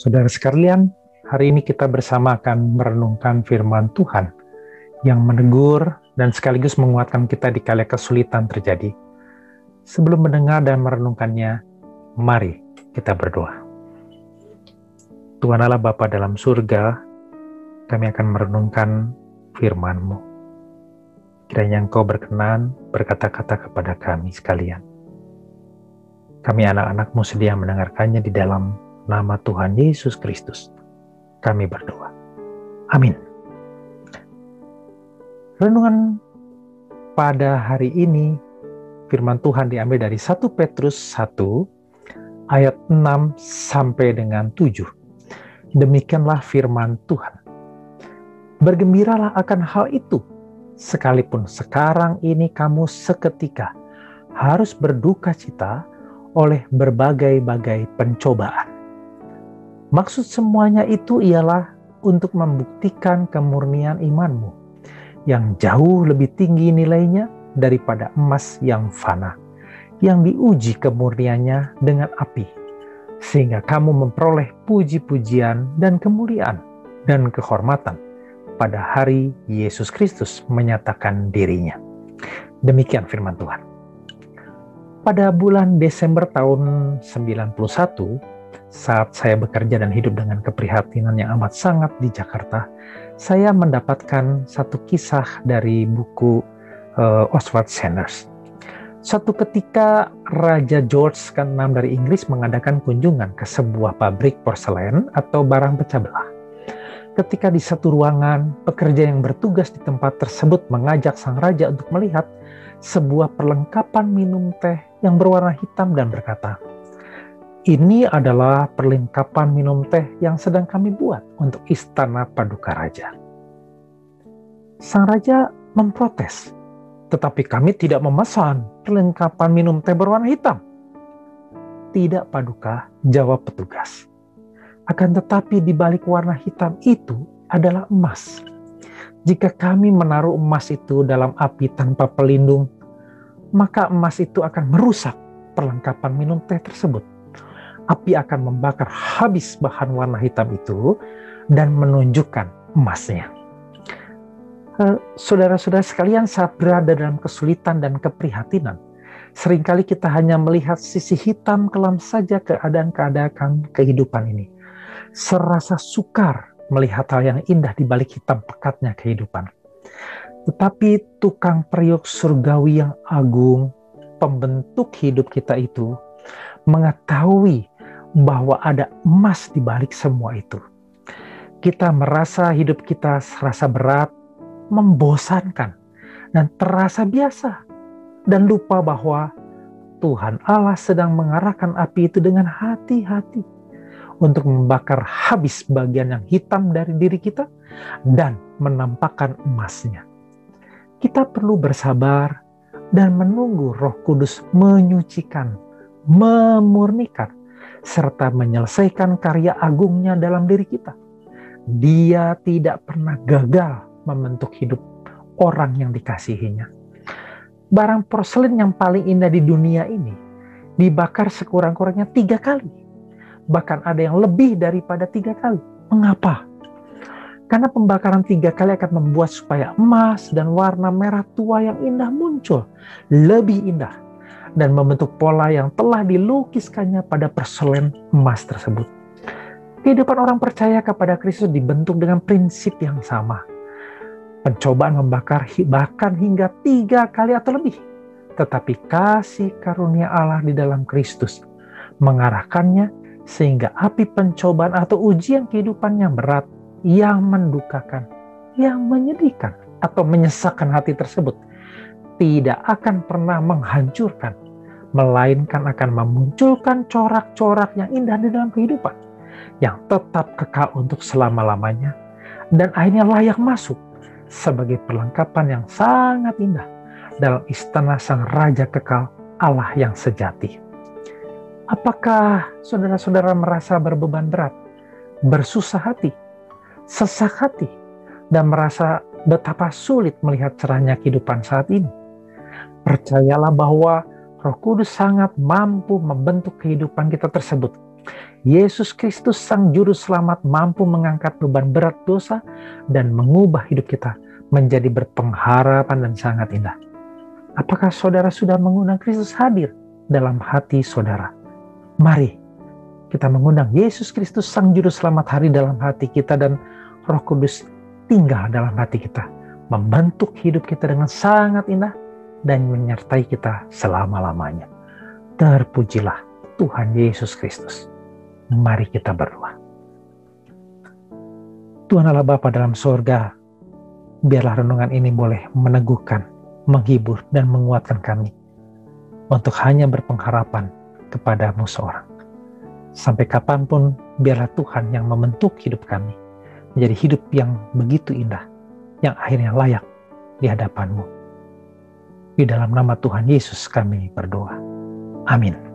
Saudara sekalian, hari ini kita bersama akan merenungkan firman Tuhan yang menegur dan sekaligus menguatkan kita di kala kesulitan terjadi. Sebelum mendengar dan merenungkannya, mari kita berdoa. Tuhan Allah Bapa dalam surga, kami akan merenungkan firman-Mu. Kiranya Engkau berkenan berkata-kata kepada kami sekalian. Kami anak-anak-Mu sedia mendengarkannya di dalam nama Tuhan Yesus Kristus. Kami berdoa. Amin. Renungan pada hari ini, firman Tuhan diambil dari 1 Petrus 1, ayat 6 sampai dengan 7. Demikianlah firman Tuhan. Bergembiralah akan hal itu, sekalipun sekarang ini kamu seketika harus berduka cita oleh berbagai-bagai pencobaan. Maksud semuanya itu ialah untuk membuktikan kemurnian imanmu yang jauh lebih tinggi nilainya daripada emas yang fana, yang diuji kemurniannya dengan api, sehingga kamu memperoleh puji-pujian dan kemuliaan dan kehormatan pada hari Yesus Kristus menyatakan dirinya. Demikian firman Tuhan. Pada bulan Desember tahun 91, saat saya bekerja dan hidup dengan keprihatinan yang amat sangat di Jakarta, saya mendapatkan satu kisah dari buku Oswald Sanders. Suatu ketika Raja George ke-6 dari Inggris mengadakan kunjungan ke sebuah pabrik porselen atau barang pecah belah. Ketika di satu ruangan, pekerja yang bertugas di tempat tersebut mengajak sang raja untuk melihat sebuah perlengkapan minum teh yang berwarna hitam dan berkata, "Ini adalah perlengkapan minum teh yang sedang kami buat untuk istana paduka raja." Sang raja memprotes, "Tetapi kami tidak memesan perlengkapan minum teh berwarna hitam." "Tidak, paduka," jawab petugas. "Akan tetapi di balik warna hitam itu adalah emas. Jika kami menaruh emas itu dalam api tanpa pelindung, maka emas itu akan merusak perlengkapan minum teh tersebut. Api akan membakar habis bahan warna hitam itu dan menunjukkan emasnya." Saudara-saudara sekalian, saat berada dalam kesulitan dan keprihatinan, seringkali kita hanya melihat sisi hitam kelam saja keadaan-keadaan kehidupan ini. Serasa sukar melihat hal yang indah di balik hitam pekatnya kehidupan. Tetapi tukang periuk surgawi yang agung, pembentuk hidup kita itu, mengetahui bahwa ada emas di balik semua itu. Kita merasa hidup kita serasa berat, membosankan, dan terasa biasa, dan lupa bahwa Tuhan Allah sedang mengarahkan api itu dengan hati-hati untuk membakar habis bagian yang hitam dari diri kita dan menampakkan emasnya. Kita perlu bersabar dan menunggu Roh Kudus menyucikan, memurnikan, serta menyelesaikan karya agungnya dalam diri kita. Dia tidak pernah gagal membentuk hidup orang yang dikasihinya. Barang porselen yang paling indah di dunia ini dibakar sekurang-kurangnya 3 kali. Bahkan ada yang lebih daripada 3 kali. Mengapa? Karena pembakaran 3 kali akan membuat supaya emas dan warna merah tua yang indah muncul lebih indah dan membentuk pola yang telah dilukiskannya pada porselen emas tersebut. Kehidupan orang percaya kepada Kristus dibentuk dengan prinsip yang sama. Pencobaan membakar bahkan hingga 3 kali atau lebih. Tetapi kasih karunia Allah di dalam Kristus mengarahkannya sehingga api pencobaan atau ujian kehidupan yang berat, yang mendukakan, yang menyedihkan atau menyesakkan hati tersebut tidak akan pernah menghancurkan, melainkan akan memunculkan corak-corak yang indah di dalam kehidupan yang tetap kekal untuk selama-lamanya dan akhirnya layak masuk sebagai perlengkapan yang sangat indah dalam istana sang Raja kekal Allah yang sejati. Apakah saudara-saudara merasa berbeban berat, bersusah hati, sesak hati, dan merasa betapa sulit melihat cerahnya kehidupan saat ini? Percayalah bahwa Roh Kudus sangat mampu membentuk kehidupan kita tersebut Yesus Kristus Sang Juru Selamat mampu mengangkat beban berat dosa dan mengubah hidup kita menjadi berpengharapan dan sangat indah. Apakah saudara sudah mengundang Kristus hadir dalam hati saudara? Mari kita mengundang Yesus Kristus Sang Juru Selamat hadir dalam hati kita, dan Roh Kudus tinggal dalam hati kita, membentuk hidup kita dengan sangat indah dan menyertai kita selama-lamanya. Terpujilah Tuhan Yesus Kristus. Mari kita berdoa. Tuhan Allah Bapa dalam sorga, biarlah renungan ini boleh meneguhkan, menghibur, dan menguatkan kami untuk hanya berpengharapan kepada-Mu seorang. Sampai kapanpun, biarlah Tuhan yang membentuk hidup kami menjadi hidup yang begitu indah, yang akhirnya layak di hadapan-Mu. Di dalam nama Tuhan Yesus kami berdoa. Amin.